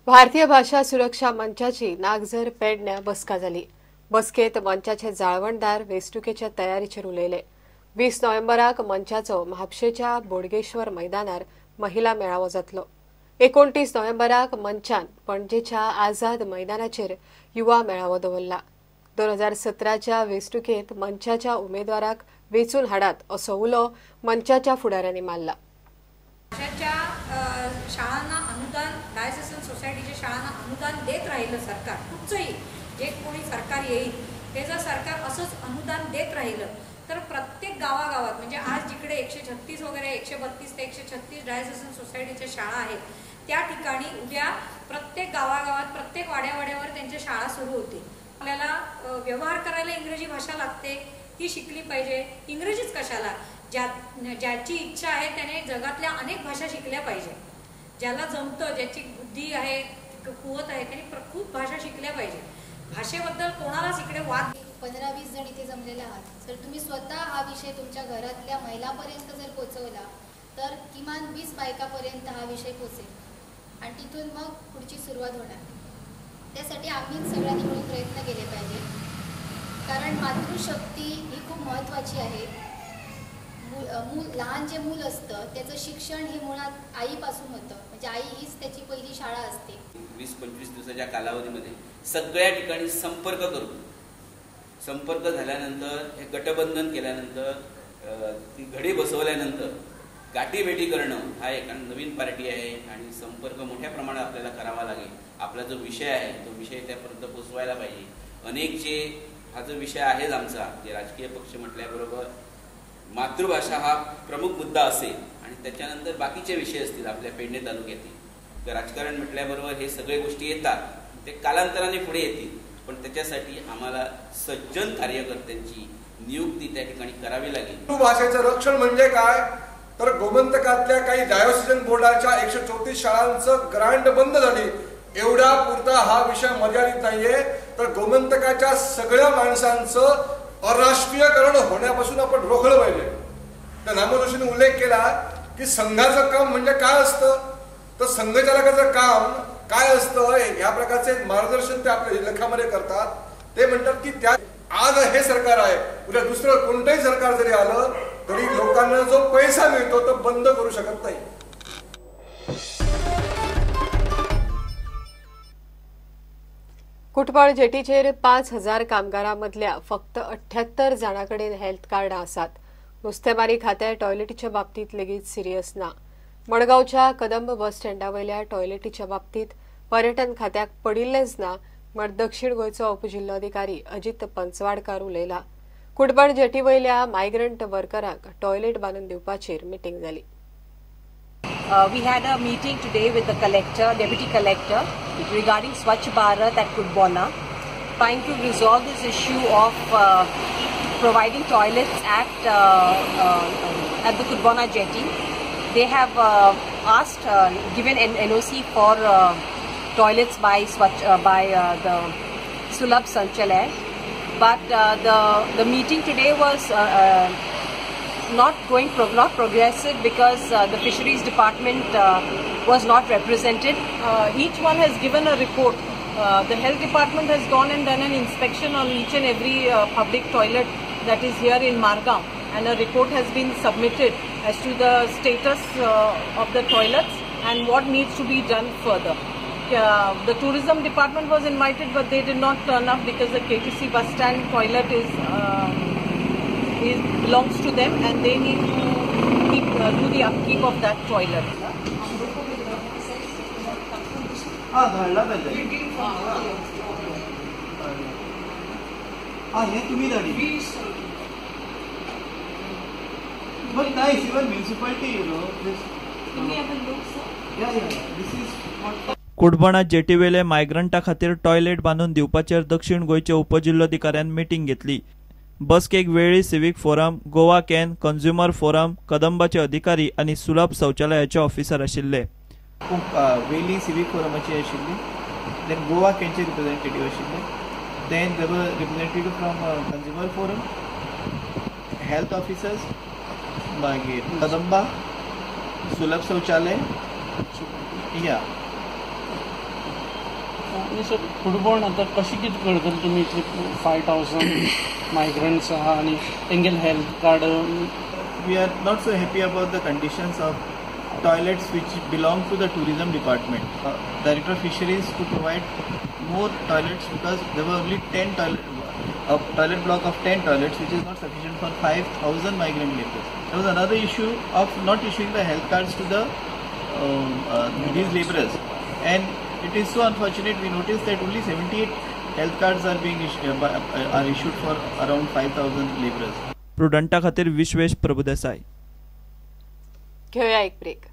भारतीय भाषा सुरक्षा मंचाची नागझर पेडण्या बसका जाली। बसकेत मंचाचे जाळवणदार वेंचणुकेच्या तयारीचेर उलयले। 20 नोव्हेंबराक मंचाचो म्हापशेच्या बोडगेश्वर मैदानार महिला मेळावो जातलो। 29 नोव्हेंबराक मंचान पणजेच्या आझाद मैदानाचेर युवा मेळावो दवरला। 2017च्या वेंचणुकेत मंचाच्या उमेदवाराक वेंचून हाडात असो उलो मंचाच्या फुडाऱ्यांनी मारला। शाळांना अनुदान डायसेसन सोसायटीच्या शाळांना अनुदान देत राहिलं सरकार, कुठचंही जे कोणी सरकार येईल ते जर सरकार असंच अनुदान देत राहिलं तर प्रत्येक गावागावात म्हणजे आज जिकडे 136 वगैरे 132 ते 136 डायसेसन सोसायटीच्या शाळा आहेत त्या ठिकाणी उद्या प्रत्येक गावागावात प्रत्येक वाड्यावाड्यावर त्यांच्या शाळा सुरू होतील। आपल्याला व्यवहार करायला इंग्रजी भाषा लागते, ती शिकली पाहिजे। इंग्रजीच कशाला, ज्याची इच्छा आहे त्याने जगातल्या अनेक भाषा शिकल्या पाहिजे। ज्याला जमतं, ज्याची बुद्धी आहे, कुवत आहे, त्याने खूप भाषा शिकल्या पाहिजे। भाषेबद्दल कोणालाच इकडे वाद 15-20 जण इथे जमलेले आहात। जर तुम्ही स्वतः हा विषय तुमच्या घरातल्या महिलांपर्यंत जर पोहोचवला तर किमान 20 बायकांपर्यंत हा विषय पोहोचेल आणि तिथून मग पुढची सुरुवात होणार। त्यासाठी आम्ही सगळ्यांनी मिळून प्रयत्न केले पाहिजे, कारण मातृशक्ती ही खूप महत्त्वाची आहे। लहान जे मूल असतं त्याचं शिक्षण हे मुळात आईपासून होतं, म्हणजे आई हीच त्याची पहिली शाळा असते। 20-25 दिवसाच्या कालावधीमध्ये सगळ्या ठिकाणी संपर्क करून संपर्क झाल्यानंतर हे गटबंधन केल्यानंतर ती घडी बसवल्यानंतर गाठीभेटी करणं हा एक नवीन पार्टी आहे आणि संपर्क मोठ्या प्रमाणात आपल्याला करावा लागेल। आपला जो विषय आहे तो विषय त्यापर्यंत पोहोचवायला पाहिजे। अनेक जे हा जो विषय आहेच आमचा, जे राजकीय पक्ष म्हटल्याबरोबर मातृभाषा हा प्रमुख मुद्दा असेल आणि त्याच्यानंतर बाकीचे विषय असतील आपल्या पेडणे तालुक्यातील। तर राजकारण म्हटल्याबरोबर हे सगळे गोष्टी येतात, ते कालांतराने पुढे येतील, पण त्याच्यासाठी आम्हाला सज्जन कार्यकर्त्यांची नियुक्ती त्या ठिकाणी करावी लागेल। मातृभाषेचं रक्षण म्हणजे काय तर गोमंतकातल्या काही डायोसिजन बोर्डाच्या 134 शाळांचं ग्रांट बंद झाली, एवढा पुरता हा विषय मर्यादित नाहीये। तर गोमंतकाच्या सगळ्या माणसांचं अराष्ट्रीयकरण होण्यापासून आपण रोखलं पाहिजे। तर नामोदोशीने उल्लेख केला की संघाचं काम म्हणजे काय असतं, तर संघचालकाचं काम काय असतं या प्रकारचे मार्गदर्शन ते आपल्या लेखामध्ये करतात। ते म्हणतात की त्या आज हे सरकार आहे, उद्या दुसरं कोणतंही सरकार जरी आलं तरी लोकांना जो पैसा मिळतो तो बंद करू शकत नाही। कुटबळ जेटीचेर 5000 कामगारांमधल्या फक्त 78 जाणांकडेन हेल्थ कार्ड आसात। नुस्तेमारी खातें टॉयलेटीच्या बाबतीत लेगीत सिरियस ना। मडगावच्या कदंब बस स्टँडावयल्या टॉयलेटीच्या बाबतीत पर्यटन खात्याक पडिल्लेच ना म्हण दक्षिण गोंयचो उपजिल्लोधिकारी अजित पंचवाडकार उलयला। कुटबळ जेटीवयल्या मायग्रंट वर्करांक टॉयलेट बांदून दिवपाचेर मीटिंग जाली। We had a meeting today with the collector, deputy collector, regarding Swachh Bharat at Kudbona, trying to resolve this issue of providing toilets at the Kudbona jetty. They have given an NOC for toilets by the Sulabh Sanchalay, but the meeting today was not progressive because the fisheries department was not represented. Each one has given a report. The health department has gone and done an inspection on each and every public toilet that is here in Margam, and a report has been submitted as to the status of the toilets and what needs to be done further. The tourism department was invited, but they did not turn up because the KTC bus stand toilet belongs to them and they need to do the upkeep of that toilet. हे तुम्ही धाडी but nice, even municipality, you know, this is what कुडबणा जेटीवेले मायग्रंटा खातीर toilet बांधून दिवपाचेर दक्षिण गोंयच्या उपजिल्लोधिकाऱ्यान meeting घेतली। बसकेक वेळी civic forum, Goa CAN, consumer forum, कदंबाचे अधिकारी आणि सुलभ शौचालयाचे ऑफिसर आशिल्ले। वेली सिवीक फोरमाची आशिल्ली, देन गोवा कॅनचे रिप्रेझेंटेटिव्ह आशिल्ले, then there were representative from consumer forum, health officers, मागीर कदंबा, सुलभ शौचालय, या आणि सर फुटबॉल आता कशी किती करतले तुमी 5,000 मायग्रंट्स आहा आणि तेंगेल health card We are not so happy about the conditions of toilets which belong to the tourism department. Director of Fisheries to provide more toilets because there were only 10 toilet block of 10 toilets which is not sufficient for 5,000 migrant laborers. There was another issue of not issuing the health cards to the these laborers, and it is so unfortunate. We noticed that only 78 health cards are being issued for around 5,000 laborers. प्रुडंटा खातीर विश्वेश प्रभुदेसाय. घेऊया एक break.